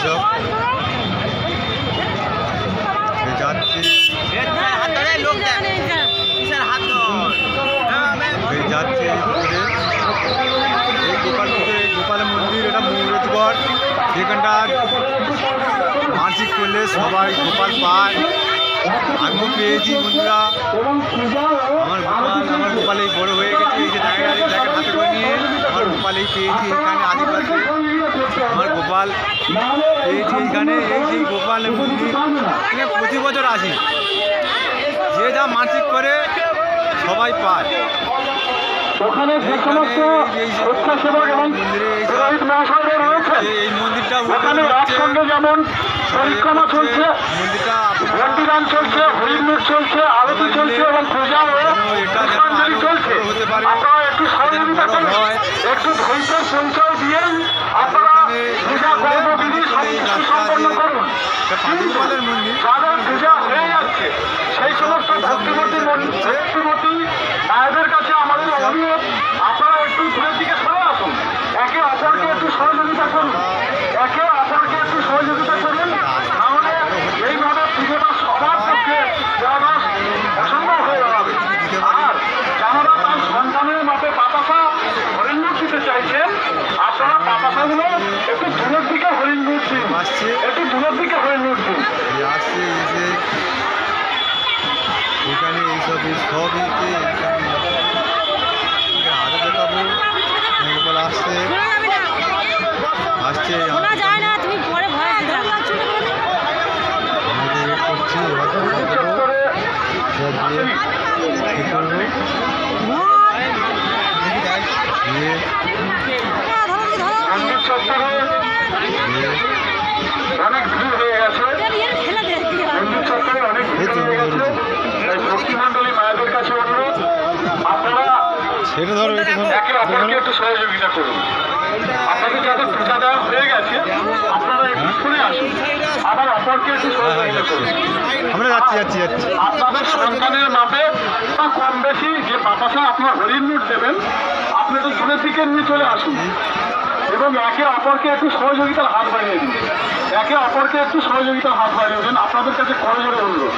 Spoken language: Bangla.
এইসব যাচ্ছে যাচ্ছে এই গোপালপুরে গোপাল মন্দির, এটা মৌরজগড়, যেখানটা মানসিক করলে সবাই গোপাল পায়। আমিও পেয়েছি বন্ধুরা। আমার গোপাল এই বড় হয়ে গেছে, এই যে জায়গায় হাতে করে নিয়ে আমার গোপালেই পেয়েছি এখানে আদিবাসী। আমার গোপাল পেয়েছি এইখানে, এই যে গোপালের মন্দির এখানে প্রতি বছর আসি। যে যা মানসিক করে সবাই পায়। এই মন্দিরটা যেমন পরিক্রমা চলছে, বন্দিদান চলছে, হরিণমুখ চলছে, আরতি চলছে এবং পূজাও চলছে। আপনারা একটু সহযোগিতা করুন, একটু ধৈর্যের পরিচয় দিয়েই আপনারা পূজা কর্মবিধি সম্পন্ন করুন। যাদের পূজা হয়ে যাচ্ছে সেই সমস্ত ভক্তিমতী মায়েদের কাছে আমাদের অনুরোধ, আপনারা একটু দূরের দিকে সরে আসুন, একে অপরকে একটু সহযোগিতা করুন, একে অপরকে একটু সহযোগিতা করুন। তাহলে এইভাবে পুজোটা সবার পক্ষে দেওয়া অসম্ভব হয়ে যাবে। আর যারা তার সন্তানের মাপে পাতাসা হরিণমুখ দিতে চাইছেন, আপনারা পাতাসাগুলো একটু দূরের দিকে হরিণমুখ দিন, একটু দূরের দিকে হরিণমুখ দিন। এখানে এইসব সবই আরো দেখাবো। গোপাল আসছে অনেক ভিড় হয়ে গেছে, মন্দির চত্বরে অনেক ভিড় হয়ে গেছে। ভক্তিমণ্ডলী মায়েদের কাছে অনুরোধ, আপনারা একে অপরকে একটু সহযোগিতা করুন। আপনাদের যাদের পূজা দেওয়া হয়ে গেছে আপনারা একটু শুনে আসুন, আবার অপরকে একটু সহযোগিতা করুন। আমরা যাচ্ছি আপনাদের সন্তানের মাপে বা কম বেশি যে পাতাসা আপনার হরিণমুখ দেবেন, আপনি একটু দূরের দিকে নিয়ে চলে আসুন এবং একে অপরকে একটু সহযোগিতার হাত বাড়িয়ে দিন, একে অপরকে একটু সহযোগিতার হাত বাড়িয়ে দিন। আপনাদের কাছে করজোরে অনুরোধ।